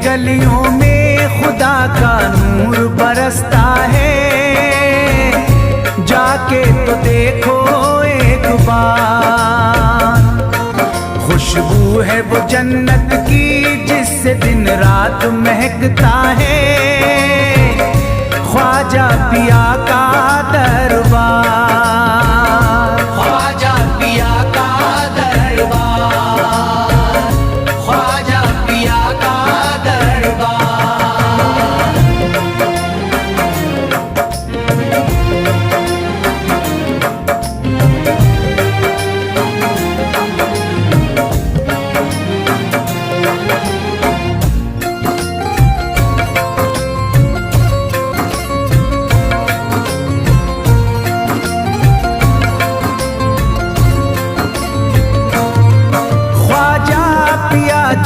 गलियों में खुदा का नूर बरसता है, जाके तो देखो एक बार। खुशबू है वो जन्नत की जिससे दिन रात महकता है, ख्वाजा पिया का दरबार, ख्वाजा पिया का दरबार, ख्वाजा पिया का दरबार।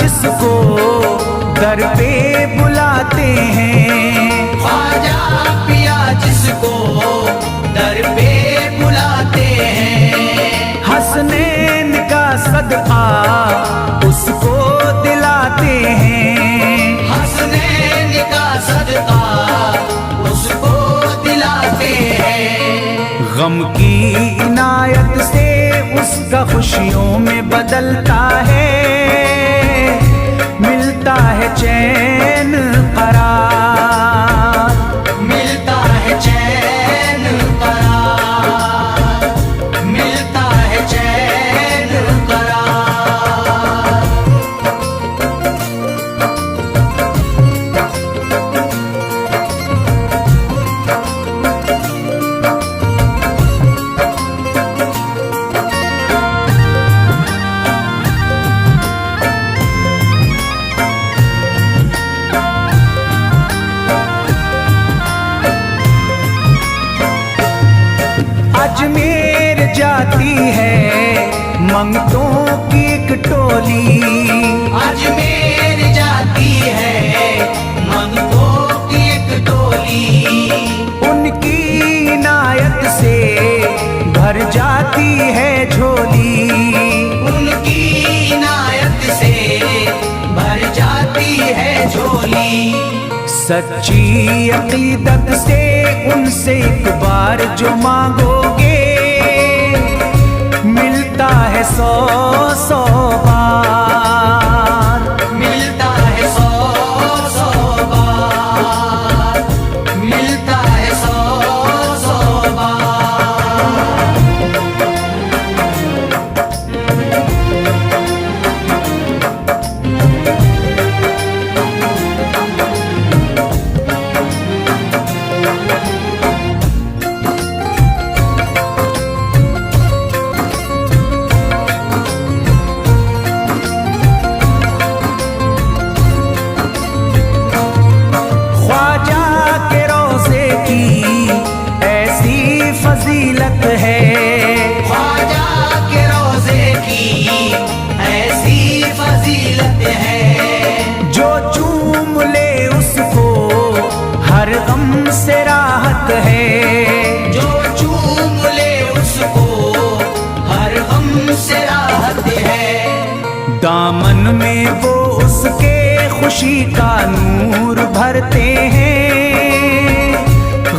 जिसको दर पे बुलाते हैं, ख्वाजा पिया जिसको दर पे बुलाते हैं, हसनैन का सदका उसको दिलाते हैं, हसनैन का सदका उसको दिलाते हैं। गम की इनायत से उसका खुशियों में बदलता है, मिलता है चैन करार, मिलता है चैन करार, मिलता है चैन करार। अजमेर जाती है मंगतों की एक टोली, अजमेर जाती है मंगतों की एक टोली, उनकी इनायत से भर जाती है झोली, उनकी इनायत से भर जाती है झोली। सच्ची अकीदत से उनसे एक बार जो मांगोगे, मिलता है 100 बार, मिलता है 100 बार, मिलता है 100 बार। फजीलत है, ख्वाजा के रोज़े की ऐसी फजीलत है, जो चूम ले उसको हर गम से राहत है, जो चूम ले उसको हर गम से राहत है। दामन में वो उसके खुशी का नूर भरते हैं,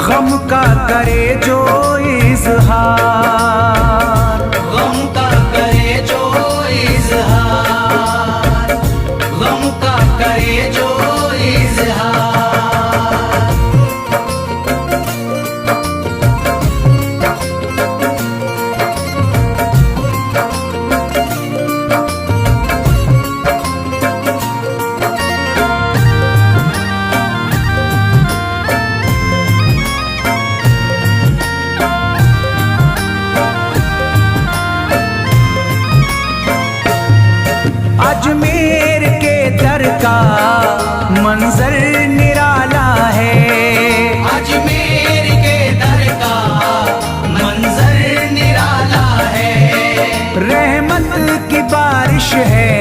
गम का करे जो इज़हार, गम का करे जो इज़हार, गम का करे जो इज़हार। अजमेर के दर का मंजर निराला है, अजमेर के दर का मंजर निराला है, रहमत की बारिश है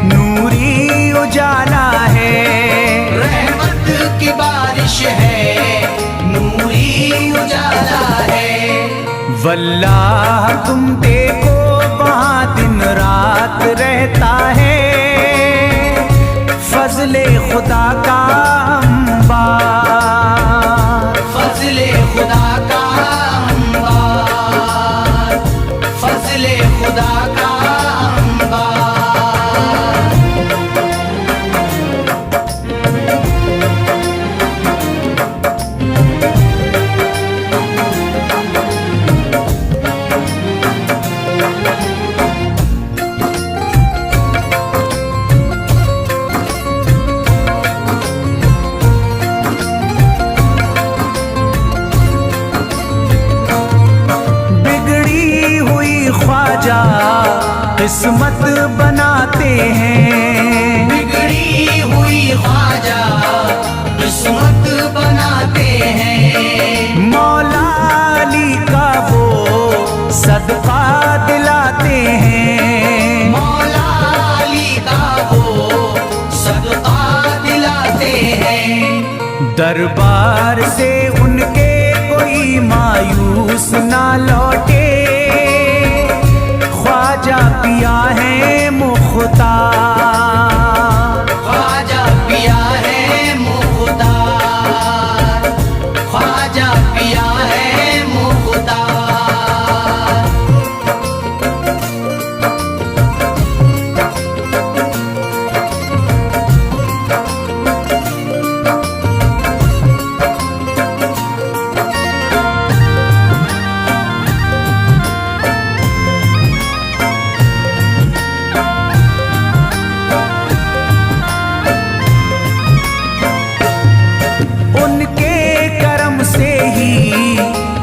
नूरी उजाला है, रहमत की बारिश है नूरी उजाला है। वल्लाह तुम देखो वहाँ दिन रात रहता है, फजल फजले खुदा का अंबार, फजले खुदा का अंबार, फजले खुदा का अंबार। ख्वाजा किस्मत बनाते हैं, बिगड़ी हुई ख्वाजा किस्मत बनाते हैं। मौला अली का वो सदका दिलाते हैं, मौला अली का वो सदका दिलाते हैं। दरबार से उनके कोई मायूस ना लौटे, ख्वाजा पिया है मुख्तार, ख्वाजा पिया है मुख्तार, ख्वाजा पिया है मुख्तार।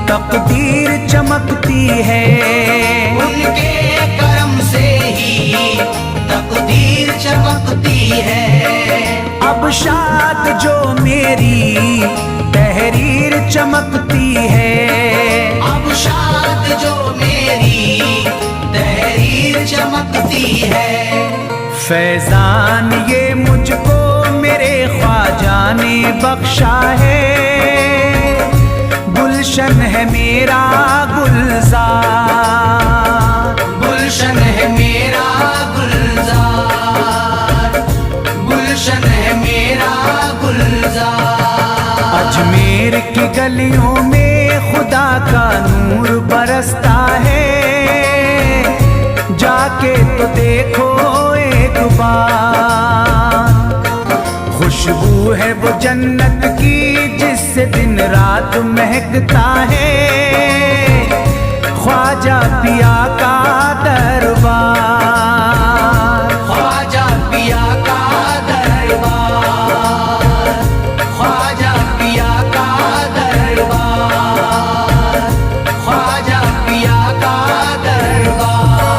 तकदीर चमकती है, उनके करम से ही तकदीर चमकती है। अब शाद जो मेरी तहरीर चमकती है, अब शाद जो मेरी तहरीर चमकती है। फैजान ये मुझको मेरे ख्वाजा ने बख्शा है, गुलशन है मेरा गुलजार, गुलशन है मेरा गुलजार, गुलशन है मेरा गुलजार। अजमेर की गलियों में खुदा का नूर बरसता है, जाके तो देखो एक बार, खुशबू है वो जन्नत की जिससे दिन रात महकता है, ख्वाजा पिया का दरबार, ख्वाजा पिया का दरबार, ख्वाजा पिया का दरबार, ख्वाजा पिया का दरबार।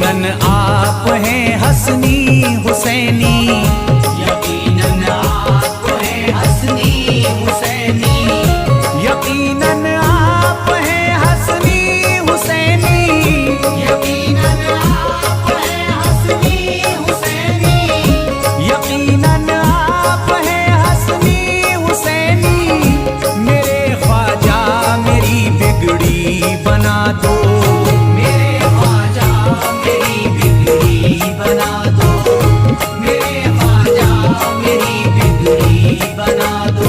यकीनन आप हैं हसनी हुसैनी, यकीनन आप हैं हसनी हुसैनी, यकीनन आप हैं हसनी हुसैनी, यकीनन आप हैं हसनी हुसैनी, यकीनन आप हैं हसनी हुसैनी। मेरे ख्वाजा मेरी बिगड़ी बना दो, मेरे ख्वाजा मेरी बिगड़ी बना दो, मेरे ख्वाजा मेरी बिगड़ी बना दो।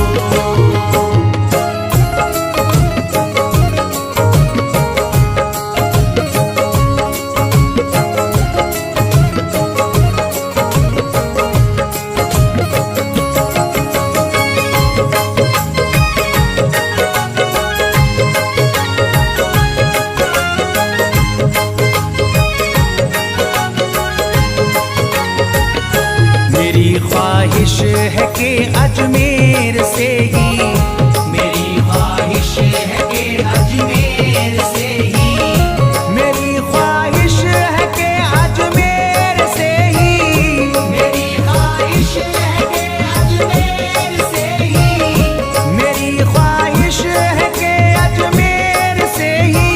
मेरी ख्वाहिश है कि अजमेर से ही, मेरी ख्वाहिश है कि अजमेर से ही, मेरी ख्वाहिश है कि अजमेर से ही, मेरी ख्वाहिश है कि अजमेर से ही, मेरी ख्वाहिश है कि अजमेर से ही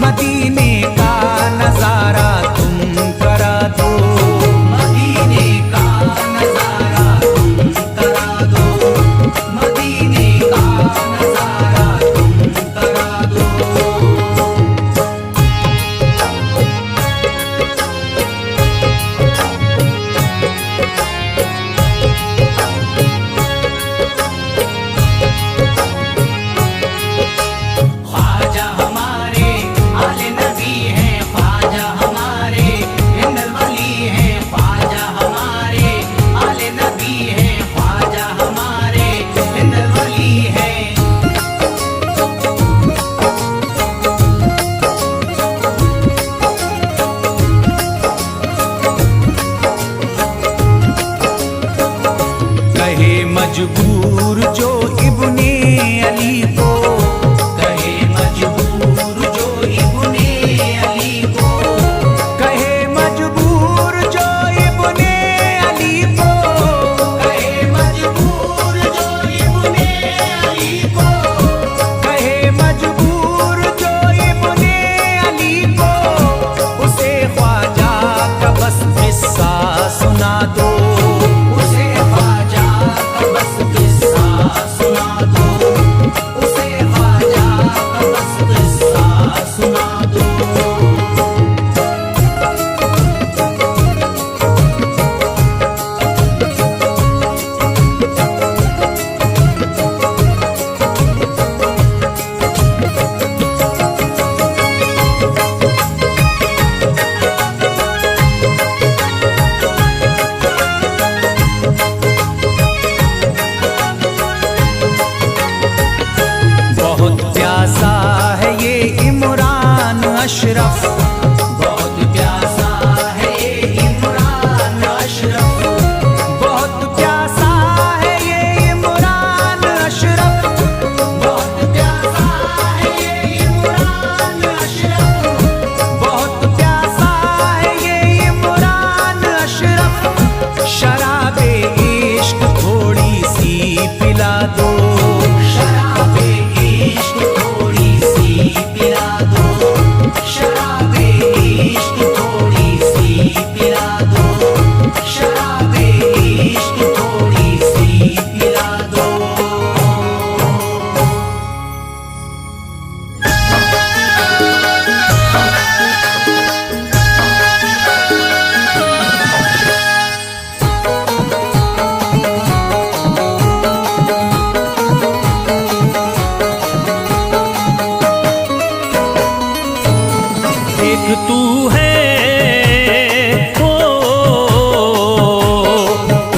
मदीने का नजारा तुम करा दो, मदीने का नजारा तुम करा दो, मदीने का नजारा तुम करा दो। ख्वाजा हमारे आले नबी हैं, ख्वाजा हमारे हिंदल वली हैं, ख्वाजा हमारे आले नबी हैं, ख्वाजा हमारे हिंदल वली हैं। कहे मजबूर जो इब्ने अली को, कहे मजबूर जो इब्ने अली को, कहे मजबूर जो इब्ने अली को, कहे मजबूर जो इब्ने अली को, कहे मजबूर जो इब्ने अली को, उसे ख्वाजा का बस किस्सा सुना दो, उसे ख्वाजा का बस किस्सा सुना दो, उसे ख्वाजा का बस किस्सा सुना दो। बहुत प्यासा है ये इमरान अशरफ, बहुत प्यासा है ये इमरान अशरफ, बहुत प्यासा है ये इमरान अशरफ, बहुत प्यासा है ये इमरान अशरफ, बहुत प्यासा है ये इमरान अशरफ। शराबे इश्क थोड़ी सी पिला दो, शराबे इश्क थोड़ी सी पिला दो, शराबे इश्क थोड़ी सी पिला दो, शराबे इश्क थोड़ी सी पिला दो। एक तू है ओ,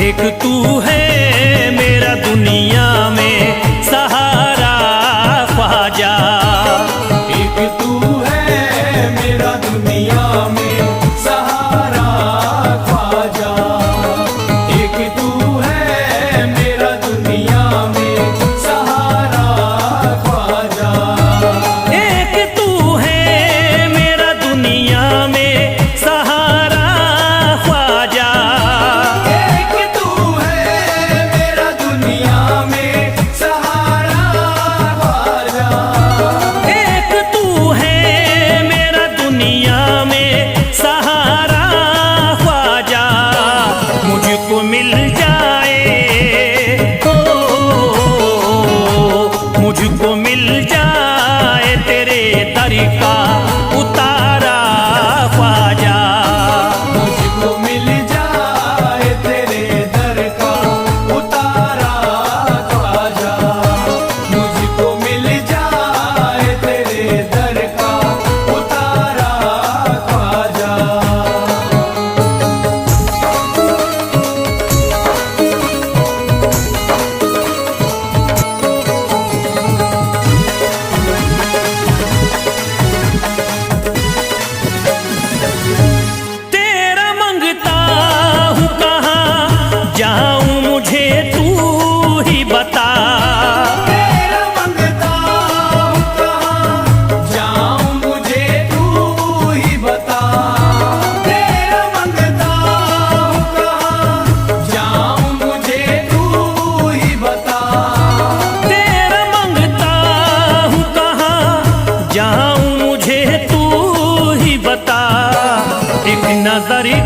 एक तू है मेरा दुनिया में सहारा ख्वाजा, एक तू है मेरा दुनिया में सहारा ख्वाजा, एक तू है मेरा दुनिया में सहारा ख्वाजा, एक तू है मेरा दुनिया में सहारा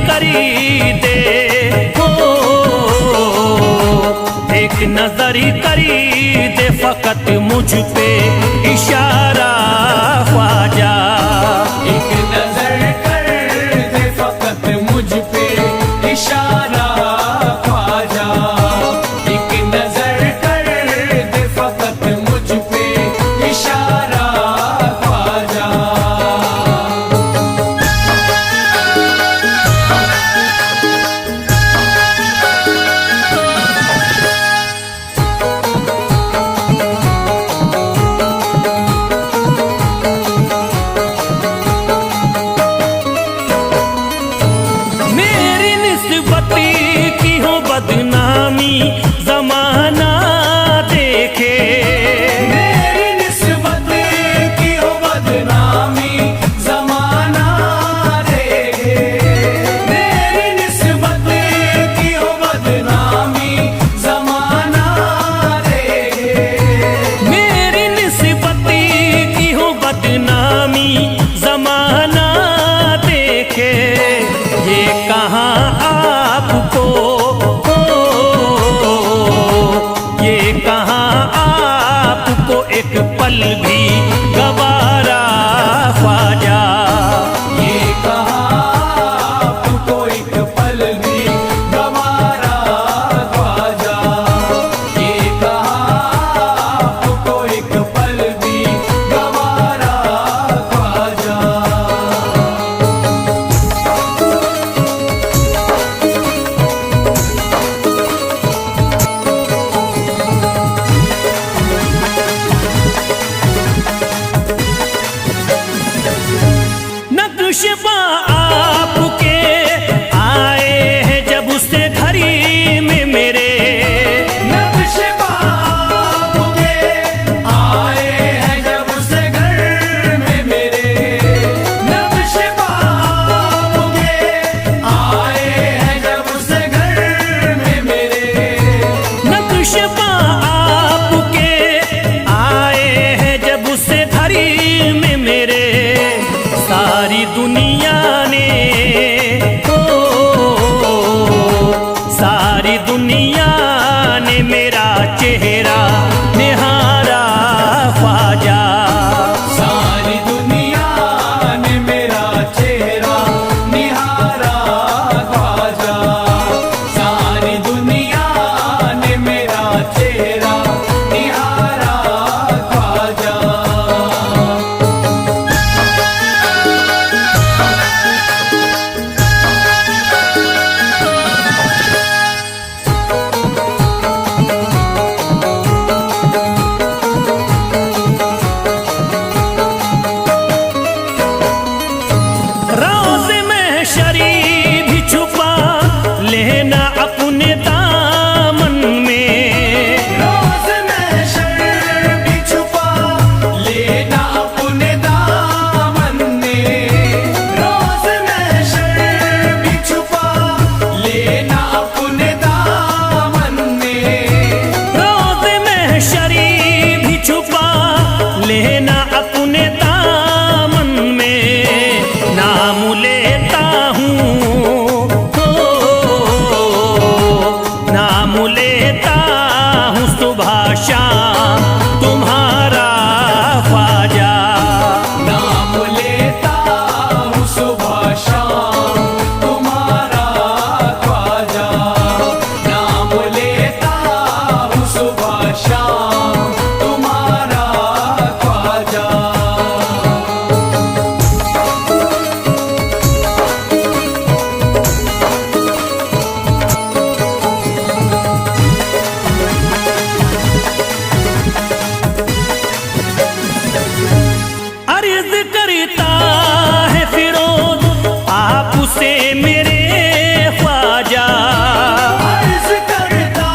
करी दे हो, एक नजर करी दे फकत मुझ पे इशारा ख्वाजा। एक नजर कर दे फकत मुझ पे इशारा ख्वाजा। एक नजर कर दे फकत मुझ पे इशारा ख्वाजा। मेरी निस्बती की हो बदनामी जमाना देखे, मेरी निस्बत की हो बदनामी जमाना देखे। मेरी निस्बत की हो बदनामी जमाना देखे। मेरी निस्बती की हो बदनामी जमाना देखे। ये कहाँ आपको हो, ये कहाँ आपको एक पल भी गवारा ख्वाजा। ये कहाँ आपको एक पल भी गवारा ख्वाजा। ये कहाँ आपको एक पल भी गवारा ख्वाजा। नक्श पा आपके आए हैं जब से घड़ी में मेरे, नक्श आपके आए हैं जब से घर में मेरे। नक्श आपके आए हैं जब से घर में मेरे। नक्श पा आपके आए हैं जब से घड़ी में मेरे। सारी दुनिया ने हो, सारी दुनिया ने मेरा चेहरा निहारा ख्वाजा। सारी दुनिया ने मेरा चेहरा निहारा ख्वाजा। सारी दुनिया ने मेरा चेहरा निहारा ख्वाजा। रोज़ महशरी भी छुपा लेना अपने दामन में। रोज़ महशर भी छुपा लेना अपने दामन में। रोज़ महशर भी छुपा लेना अपने दामन में। रोज़ महशरी भी छुपा लेना अपने दामन में। नाम लेता हूँ हो, नाम लेता हूँ सुबह शाम तुम्हारा ख्वाजा। नाम लेता हूँ सुबह शाम तुम्हारा ख्वाजा। नाम लेता हूँ सुबह शाम तुम्हारा ख्वाजा। अर्ज करता है फिरोज आपसे मेरे ख्वाजा। अर्ज करता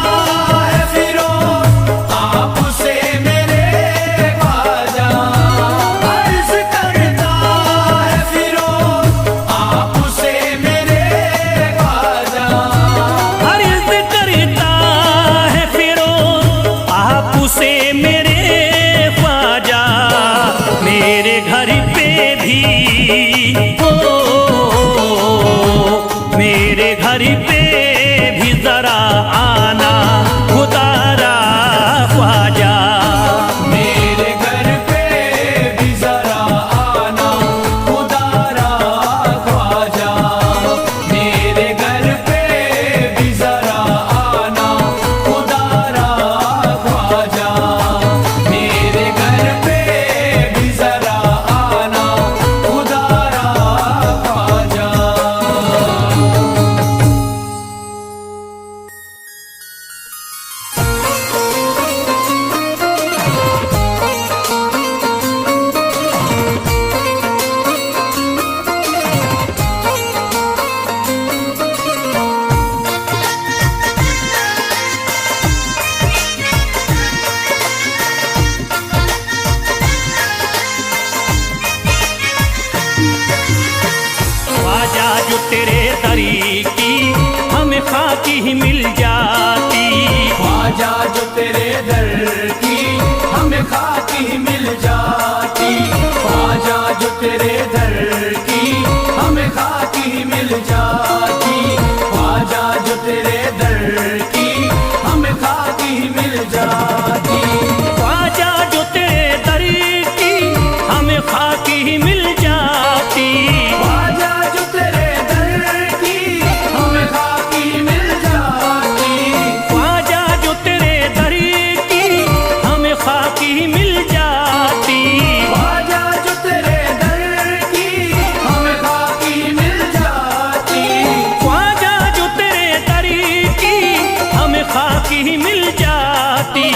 है फिरोज आपसे मेरे ख्वाजा। अर्ज करता है फिरोज आपसे मेरे ख्वाजा। अर्ज करता है फिरोज आपसे मेरे ख्वाजा। मेरे घर पे भी हो, दरी की हमें खाकी ही मिल जाती। ख्वाजा जो तेरे दर की हमें खाकी ही मिल जाती। ख्वाजा जो तेरे दर की हमें खाकी ही मिल जाती। ख्वाजा जो तेरे दर की हमें खाकी ही मिल जाती। ख्वाजा जो तेरे दर की हमें खाकी ही मिल जाती। ख्वाजा जो तेरे दर की हमें खाकी ही मिल जाती। ख्वाजा जो तेरे दर की हमें खाकी ही मिल जाती। ख्वाजा जो तेरे दर की हमें खाकी ही मिल जाती। ख्वाजा जो तेरे दर की हमें खाकी ही मिल जाती।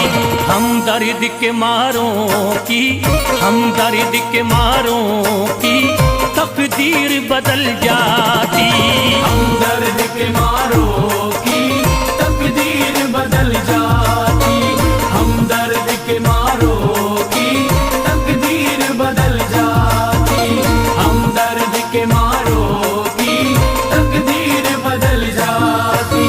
हम दर्द के मारों की, हम दर्द के मारों की तकदीर बदल जाती। हम दर्द के मारों की तकदीर बदल जाती। हम दर्द के मारों की तकदीर बदल जाती। हम दर्द के मारों की तकदीर बदल जाती।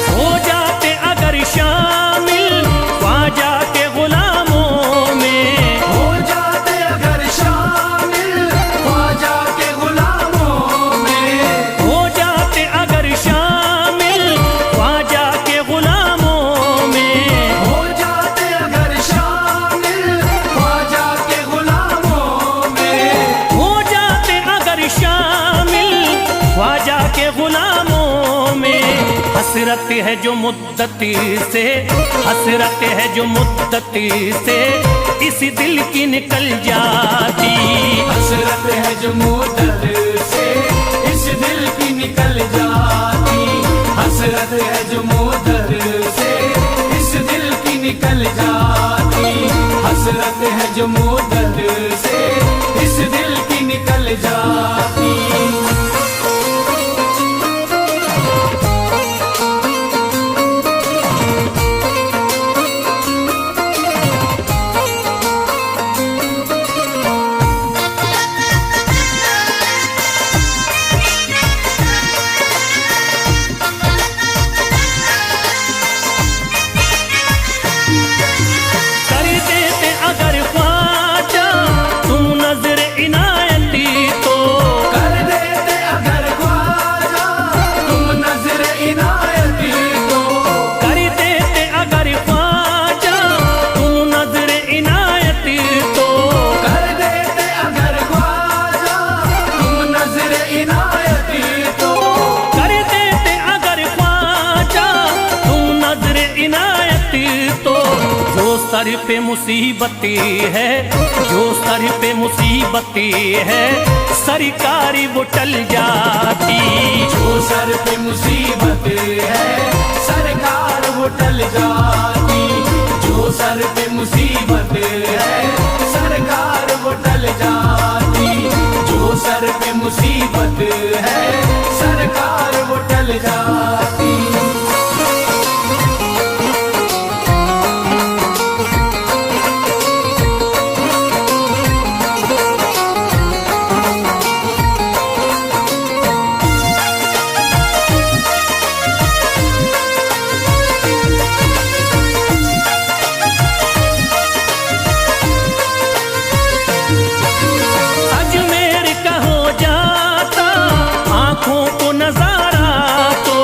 हो जाते अगर शामिल ख्वाजा के गुलामों में। हो जाते अगर शामिल ख्वाजा के गुलामों में। हो जाते अगर शामिल ख्वाजा के गुलामों में। हो जाते अगर शामिल ख्वाजा के गुलामों में। हो जाते अगर शामिल ख्वाजा के गुलामों में। हसरत है जो मुद्दती से, हसरत है जो मुद्दती से इस दिल की निकल जाती। हसरत है जो मुद्दत से इस दिल की निकल जाती। हसरत है जो मुद्दत से इस दिल की निकल जाती। हसरत है जो मुद्दत से इस दिल की निकल जाती। कर देते अगर ख्वाजा तुम नजर इनायती तो। कर देते अगर ख्वाजा तुम नजर इनायती तो। कर देते अगर ख्वाजा तुम नजर इनायती तो। कर देते अगर ख्वाजा तुम नजर इनायती तो। कर देते अगर ख्वाजा तुम नजर इनायती तो। जो सर पे मुसीबती है, जो सर पे मुसीबती है सरकारी वो टल जाती। जो सर पे मुसीबत है सरकार वो टल जाती। जो सर पे मुसीबत है सरकार वो टल जाती। जो सर पे मुसीबत है सरकार वो टल जाती। अजमेर का हो जाता आंखों को नजारा तो।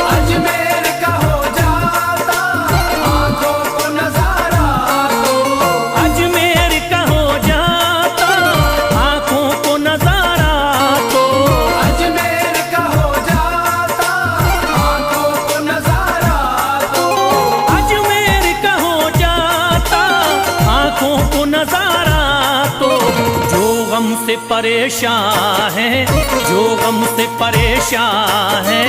अजमेर का हो जाता आंखों को नजारा तो। अजमेर का हो जाता आंखों को नजारा तो। अजमेर का हो जाता आंखों को नजारा तो। अजमेर का हो जाता आंखों को नजारा तो। जो गम से परेशान है, जो गम से परेशान है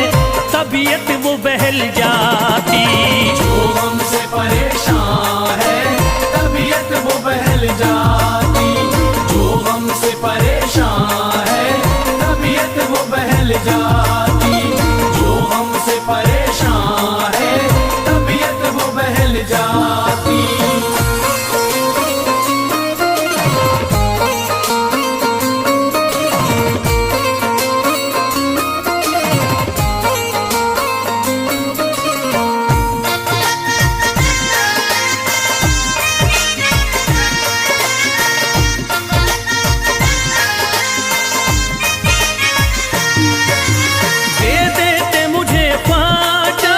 तबीयत वो बहल जाती। जो हमसे परेशान है जाती। दे देते मुझे ख्वाजा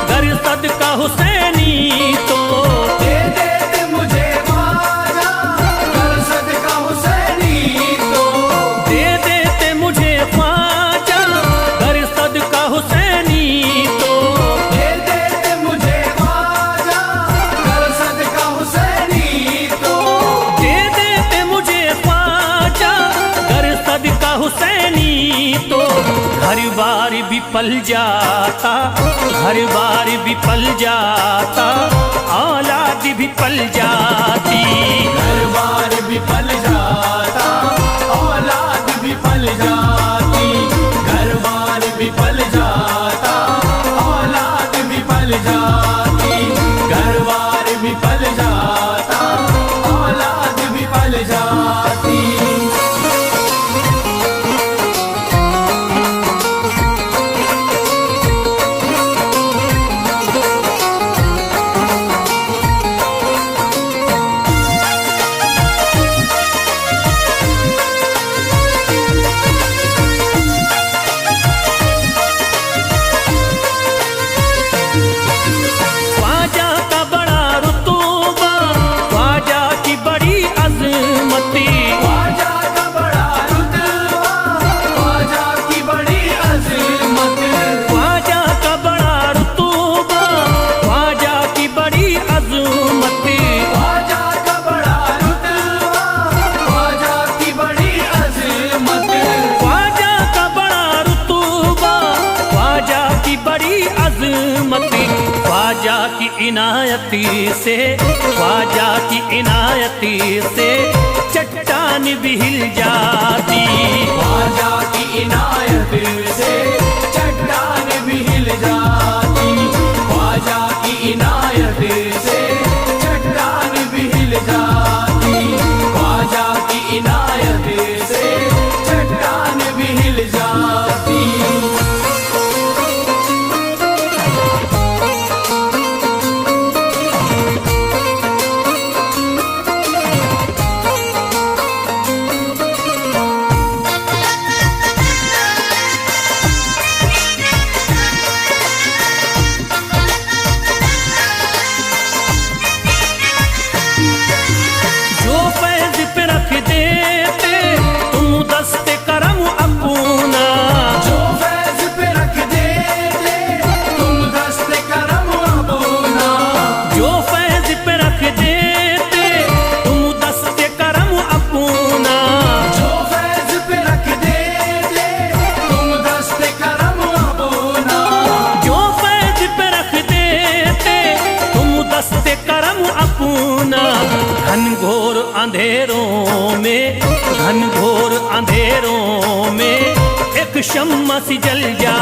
गर सदका हुसैनी तो, दे देते मुझे ख्वाजा गर सदका हुसैनी तो, दे देते मुझे ख्वाजा गर सदका हुसैनी तो, दे देते मुझे ख्वाजा गर सदका हुसैनी तो, दे देते मुझे ख्वाजा गर सदका हुसैनी तो, घर बार भी पल जाता, घर बार भी पल जाता, औलाद भी पल जाती। घर बार भी पल जाता, औलाद भी पल जाती। घर बार भी पल जाता, औलाद भी पल जाती। घर बार भी पल जाता, औलाद भी पल जाती। ख्वाजा का बड़ा रुतबा, ख्वाजा की बड़ी अजमती, ख्वाजा का बड़ा रुतबा, ख्वाजा की बड़ी अज़मत। ख्वाजा का बड़ा रुतबा, ख्वाजा की बड़ी अजमती, ख्वाजा का बड़ा रुतबा, ख्वाजा की बड़ी अज़मत। ख्वाजा का बड़ा रुतबा, ख्वाजा की बड़ी अजमती, ख्वाजा की इनायती से, ख्वाजा की इनायती से चट्टान भी हिल जाती। ख्वाजा की इनायत से चट्टान भी हिल जाती। ख्वाजा की इनायत से चट्टान भी हिल जाती। ख्वाजा की इनायत से चट्टान भी हिल जाती। जो फैज पे रख देते तुम दस्ते करम अपना, जो फैज पे रख देते तुम दस्ते करम अपना। जो फैज पे रख देते तुम दस्ते करम अपना, जो फैज पे रख देते तुम दस्ते करम अपना। जो फैज पे रख देते तुम दस्ते करम अपना। घनघोर अंधेरों में, घनघोर अंधेरों में एक शम्मा सी जल जा